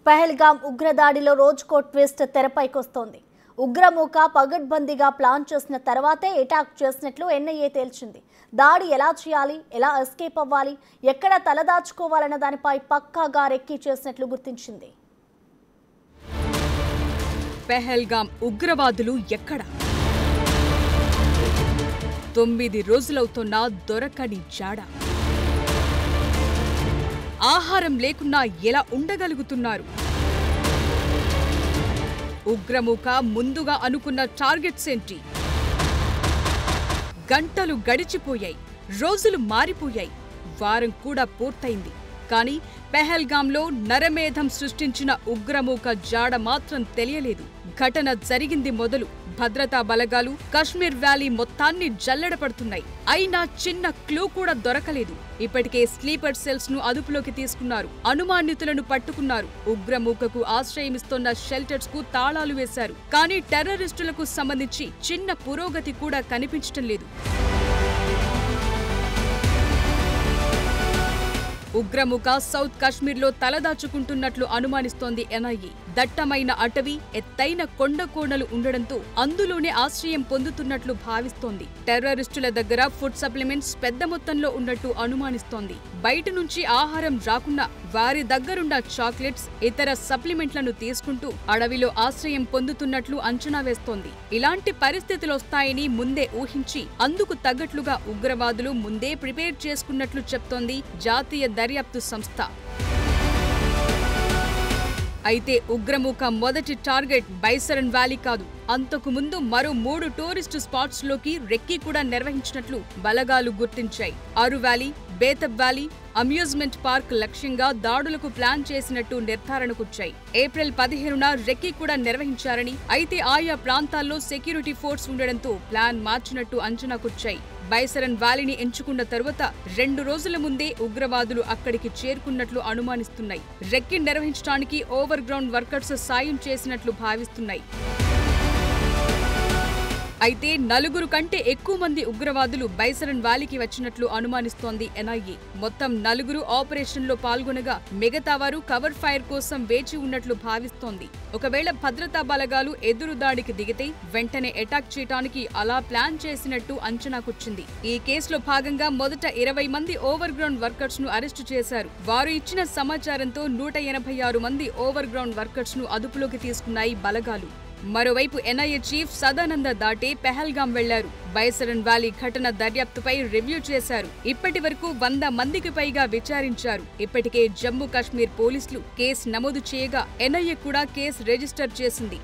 పహల్గాం ఉగ్రదాడిలో రోజుకో ట్విస్ట్ తెరపైకొస్తోంది. ఉగ్రమూక పగడ్బందీగా ప్లాన్ చేసిన తర్వాతే అటాక్ చేసినట్లు ఎన్ఐఏ తేల్చింది. దాడి ఎలా చేయాలి, ఎలా ఎస్కేప్ అవ్వాలి, ఎక్కడ తలదాచుకోవాలన్న దానిపై పక్కాగా రెక్కీ చేసినట్లు గుర్తించింది. పహల్గాం ఉగ్రవాదులు ఎక్కడ? 9 రోజులవుతున్నా దొరకని జాడ. ఆహారం లేకున్నా ఎలా ఉండగలుగుతున్నారు? ఉగ్రమూక ముందుగా అనుకున్న టార్గెట్స్ ఏంటి? గంటలు గడిచిపోయాయి, రోజులు మారిపోయాయి, వారం కూడా పూర్తయింది. కానీ పహల్గాంలో నరమేధం సృష్టించిన ఉగ్రమూక జాడ మాత్రం తెలియలేదు. ఘటన జరిగింది మొదలు భద్రతా బలగాలు కశ్మీర్ వ్యాలీ మొత్తాన్ని జల్లెడపడుతున్నాయి. అయినా చిన్న క్లూ కూడా దొరకలేదు. ఇప్పటికే స్లీపర్ సెల్స్ ను అదుపులోకి తీసుకున్నారు, అనుమానితులను పట్టుకున్నారు. ఉగ్రమూకకు ఆశ్రయమిస్తోన్న షెల్టర్స్ కు తాళాలు వేశారు. కానీ టెర్రరిస్టులకు సంబంధించి చిన్న పురోగతి కూడా కనిపించటం లేదు. ఉగ్రమూక సౌత్ కశ్మీర్లో తలదాచుకుంటున్నట్లు అనుమానిస్తోంది ఎన్ఐఏ. దట్టమైన అటవీ, ఎత్తైన కొండ కోణలు ఉండడంతో అందులోనే ఆశ్రయం పొందుతున్నట్లు భావిస్తోంది. టెర్రరిస్టుల దగ్గర ఫుడ్ సప్లిమెంట్స్ పెద్ద మొత్తంలో ఉన్నట్టు అనుమానిస్తోంది. బయట నుంచి ఆహారం రాకున్నా వారి దగ్గరున్న చాక్లెట్స్, ఇతర సప్లిమెంట్లను తీసుకుంటూ అడవిలో ఆశ్రయం పొందుతున్నట్లు అంచనా వేస్తోంది. ఇలాంటి పరిస్థితులొస్తాయని ముందే ఊహించి అందుకు తగ్గట్లుగా ఉగ్రవాదులు ముందే ప్రిపేర్ చేసుకున్నట్లు చెప్తోంది జాతీయ దర్యాప్తు సంస్థ. అయితే ఉగ్రమూక మొదటి టార్గెట్ బైసరన్ వ్యాలీ కాదు. అంతకు ముందు మరో 3 టూరిస్టు స్పాట్స్ లోకి రెక్కీ కూడా నిర్వహించినట్లు బలగాలు గుర్తించాయి. అరు వ్యాలీ, బేతబ్ వ్యాలీ, అమ్యూజ్మెంట్ పార్క్ లక్ష్యంగా దాడులకు ప్లాన్ చేసినట్టు నిర్ధారణకొచ్చాయి. ఏప్రిల్ 15న రెక్కీ కూడా నిర్వహించారని, అయితే ఆయా ప్రాంతాల్లో సెక్యూరిటీ ఫోర్స్ ఉండడంతో ప్లాన్ మార్చినట్టు అంచనాకొచ్చాయి. బైసరన్ వ్యాలీని ఎంచుకున్న తరువాత 2 రోజుల ముందే ఉగ్రవాదులు అక్కడికి చేరుకున్నట్లు అనుమానిస్తున్నాయి. రెక్కీ నిర్వహించడానికి ఓవర్ గ్రౌండ్ వర్కర్స్ సాయం చేసినట్లు భావిస్తున్నాయి. అయితే 4 కంటే ఎక్కువ మంది ఉగ్రవాదులు బైసరన్ వ్యాలీకి వచ్చినట్లు అనుమానిస్తోంది ఎన్ఐఏ. మొత్తం 4 ఆపరేషన్లో పాల్గొనగా మిగతా వారు కవర్ ఫైర్ కోసం వేచి ఉన్నట్లు భావిస్తోంది. ఒకవేళ భద్రతా బలగాలు ఎదురుదాడికి దిగితే వెంటనే అటాక్ చేయడానికి అలా ప్లాన్ చేసినట్టు అంచనాకొచ్చింది. ఈ కేసులో భాగంగా మొదట 20 మంది ఓవర్ గ్రౌండ్ వర్కర్స్ ను అరెస్టు చేశారు. వారు ఇచ్చిన సమాచారంతో 186 మంది ఓవర్ గ్రౌండ్ వర్కర్స్ ను అదుపులోకి తీసుకున్నాయి బలగాలు. మరోవైపు ఎన్ఐఏ చీఫ్ సదానంద దాటే పహల్గాం వెళ్లారు. బైసరన్ వ్యాలీ ఘటన దర్యాప్తుపై రివ్యూ చేశారు. ఇప్పటి వరకు 100 మందికి పైగా విచారించారు. ఇప్పటికే జమ్మూ కాశ్మీర్ పోలీసులు కేసు నమోదు చేయగా ఎన్ఐఏ కూడా కేసు రిజిస్టర్ చేసింది.